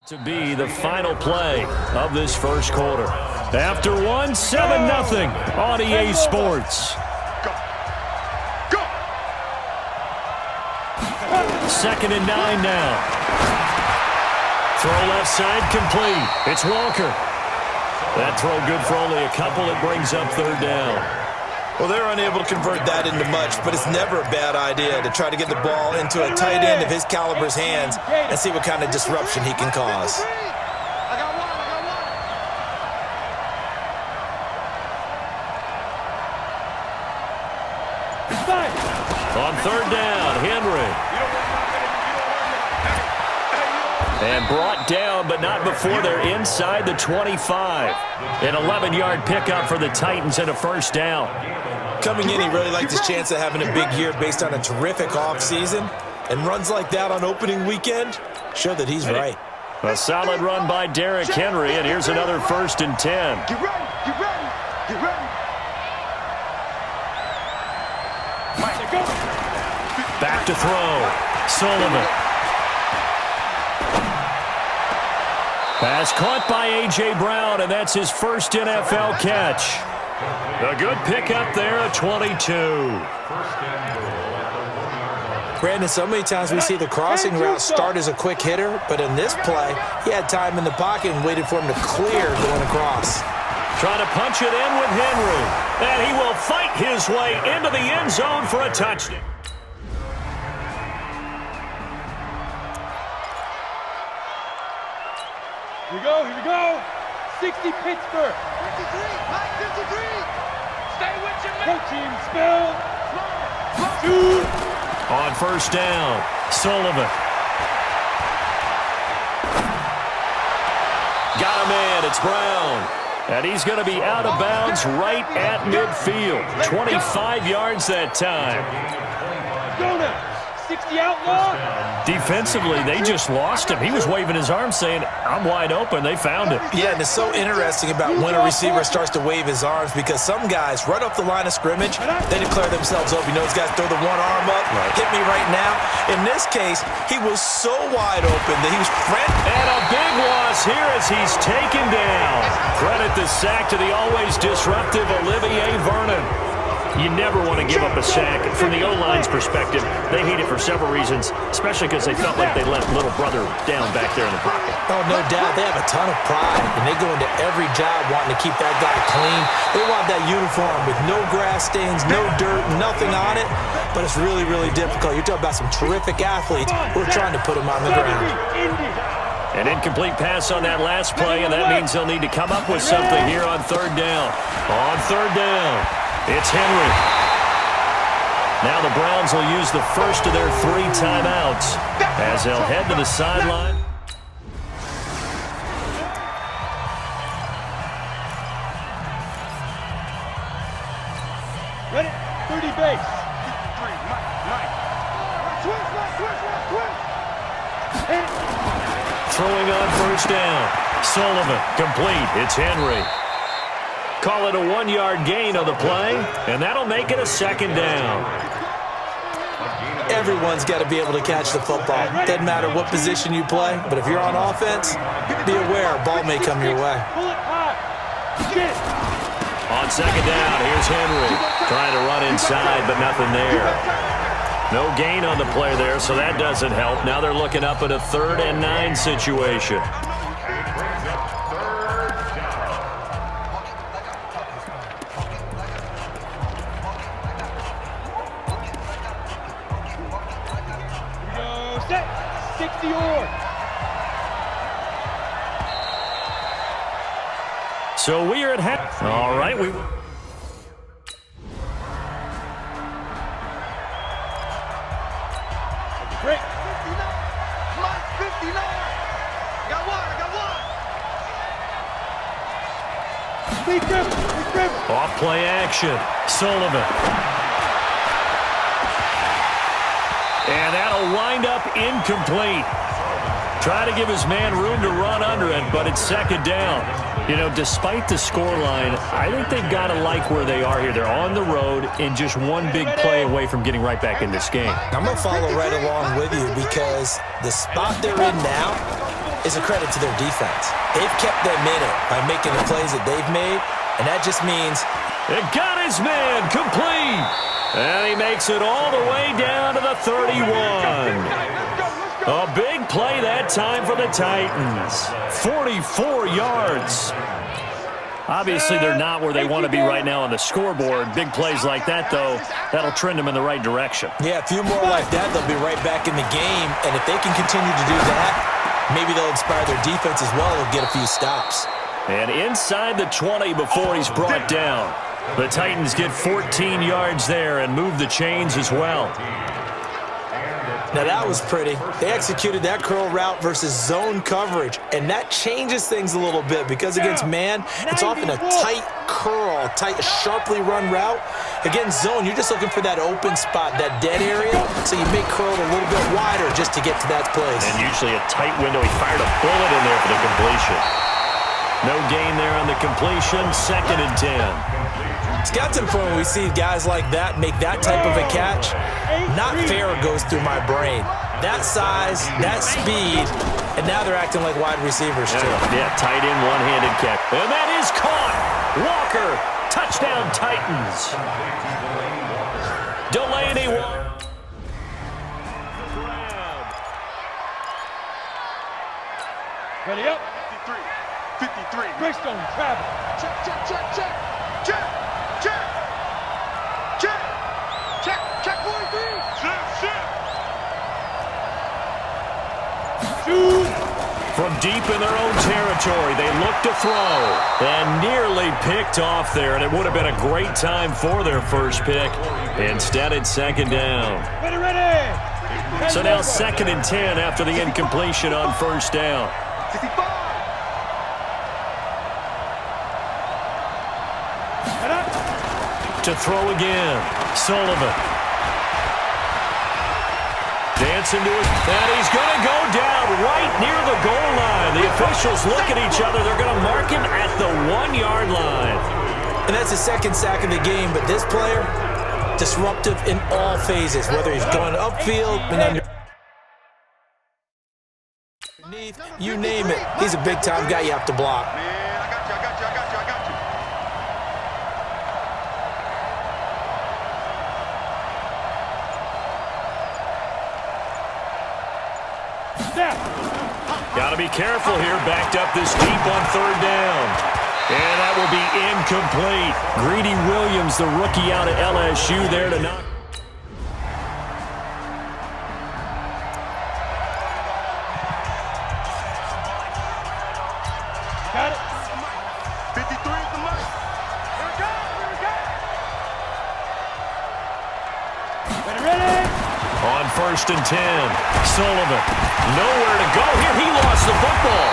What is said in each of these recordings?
To be the final play of this first quarter. After one, 7-0 on EA Sports. Go. 2nd and 9 now. Throw left side complete. It's Walker. That throw good for only a couple. It brings up 3rd down. Well, they're unable to convert that into much, but it's never a bad idea to try to get the ball into a tight end of his caliber's hands and see what kind of disruption he can cause. On 3rd down, Henry. And brought down, but not before they're inside the 25. An 11-yard pickup for the Titans and a 1st down. Coming in, he really liked his chance of having a big year based on a terrific offseason. And runs like that on opening weekend show that he's right. A solid run by Derrick Henry, and here's another 1st and 10. Get ready. Back to throw. Sullivan. Pass caught by A.J. Brown, and that's his first NFL catch. A good pickup there at 22. Brandon, so many times we see the crossing route start as a quick hitter, but in this play, he had time in the pocket and waited for him to clear going across. Trying to punch it in with Henry, and he will fight his way into the end zone for a touchdown. Here we go. 60 Pittsburgh. 53, Mike 53. Stay with your man. Go team, spell. Shoot. On 1st down, Sullivan. Got him in, it's Brown. And he's going to be out of bounds right at midfield. 25 yards that time. Go now. 60 outlaw. Defensively, they just lost him. He was waving his arms saying, I'm wide open. They found him. Yeah, and it's so interesting about when a receiver starts to wave his arms because some guys, right off the line of scrimmage, they declare themselves open. You know, these guys throw the one arm up, hit me right now. In this case, he was so wide open that he was frantic. And a big loss here as he's taken down. Credit the sack to the always disruptive Olivier Vernon. You never want to give up a sack. From the O-line's perspective, they hate it for several reasons, especially because they felt like they let little brother down back there in the pocket. Oh, no doubt. They have a ton of pride, and they go into every job wanting to keep that guy clean. They want that uniform with no grass stains, no dirt, nothing on it, but it's really, really difficult. You're talking about some terrific athletes who are trying to put him on the ground. An incomplete pass on that last play, and that means they'll need to come up with something here on 3rd down. On 3rd down. It's Henry. Now the Browns will use the first of their 3 timeouts as they'll head to the sideline. Ready? 30 base. Throwing on 1st down. Sullivan, complete. It's Henry. Call it a 1-yard gain on the play, and that'll make it a 2nd down. Everyone's got to be able to catch the football. Doesn't matter what position you play, but if you're on offense, be aware a ball may come your way. On 2nd down, here's Henry. Trying to run inside, but nothing there. No gain on the play there, so that doesn't help. Now they're looking up at a 3rd and 9 situation. So we are at half. All right, we. Break. 59. Mike 59. Got one. Off play action. Sullivan. And that'll wind up incomplete. Try to give his man room to run under it, but it's 2nd down. You know, despite the scoreline, I think they've got to like where they are here. They're on the road and just one big play away from getting right back in this game. I'm going to follow right along with you because the spot they're in now is a credit to their defense. They've kept them in it by making the plays that they've made, and that just means it got his man complete. And he makes it all the way down to the 31. A big play that time for the Titans. 44 yards. Obviously, they're not where they want to be right now on the scoreboard. Big plays like that, though, that'll trend them in the right direction. Yeah, a few more like that, they'll be right back in the game. And if they can continue to do that, maybe they'll inspire their defense as well. They'll get a few stops. And inside the 20 before he's brought down. The Titans get 14 yards there and move the chains as well. Now that was pretty. They executed that curl route versus zone coverage, and that changes things a little bit because against man, it's often a tight curl, sharply run route. Against zone, you're just looking for that open spot, that dead area, so you make curl a little bit wider just to get to that place. And usually a tight window. He fired a bullet in there for the completion. No gain there on the completion, 2nd and 10. It's got to the point when we see guys like that make that type of a catch. Not fair goes through my brain. That size, that speed, and now they're acting like wide receivers too. Yeah, tight end, one-handed catch. And that is caught. Walker, touchdown Titans. Delaney. Ready up. 53. Greystone, travel. Check, check, check, check. Check, check. Check. Check, check, 43. Shoot. From deep in their own territory, they look to throw and nearly picked off there, and it would have been a great time for their first pick. Instead, it's 2nd down. Ready, ready. So now 2nd and 10 after the incompletion on 1st down. 65. To throw again, Sullivan. Dancing to it, and he's going to go down right near the goal line. The officials look at each other. They're going to mark him at the 1-yard line. And that's the 2nd sack of the game, but this player, disruptive in all phases, whether he's going upfield and underneath, you name it. He's a big-time guy you have to block. Man, I got you. Got to be careful here, backed up this deep on 3rd down. And that will be incomplete. Greedy Williams, the rookie out of LSU, there to knock. Got it. 53 is the money. Here we go. Ready, ready. On 1st and 10, Sullivan, nowhere to go here. He lost the football.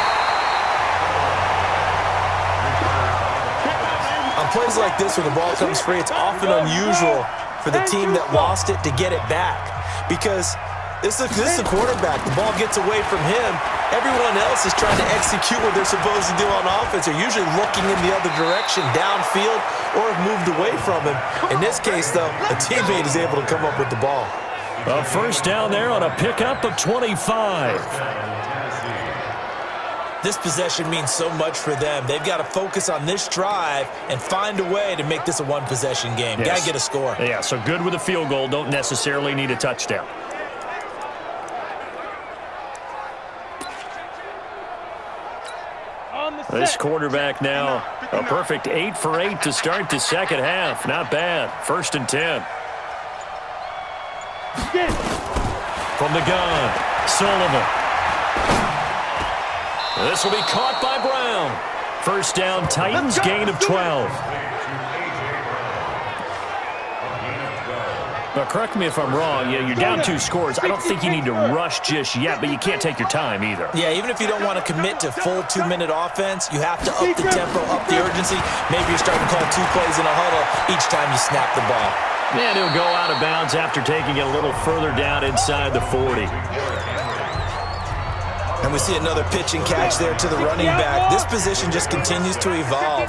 On plays like this where the ball comes free, it's often unusual for the team that lost it to get it back because this is the quarterback. The ball gets away from him. Everyone else is trying to execute what they're supposed to do on offense. They're usually looking in the other direction, downfield, or have moved away from him. In this case, though, a teammate is able to come up with the ball. A 1st down there on a pickup of 25. This possession means so much for them. They've got to focus on this drive and find a way to make this a one-possession game. Yes. Got to get a score. Yeah, so good with a field goal. Don't necessarily need a touchdown. This quarterback now, a perfect 8 for 8 to start the 2nd half. Not bad. 1st and 10. From the gun, Sullivan. This will be caught by Brown. 1st down, Titans, gain of 12. Now, correct me if I'm wrong. Yeah, you're down 2 scores. I don't think you need to rush just yet, but you can't take your time either. Yeah, even if you don't want to commit to full 2-minute offense, you have to up the tempo, up the urgency. Maybe you're starting to call 2 plays in a huddle each time you snap the ball. And he'll go out of bounds after taking it a little further down inside the 40. And we see another pitch and catch there to the running back. This position just continues to evolve.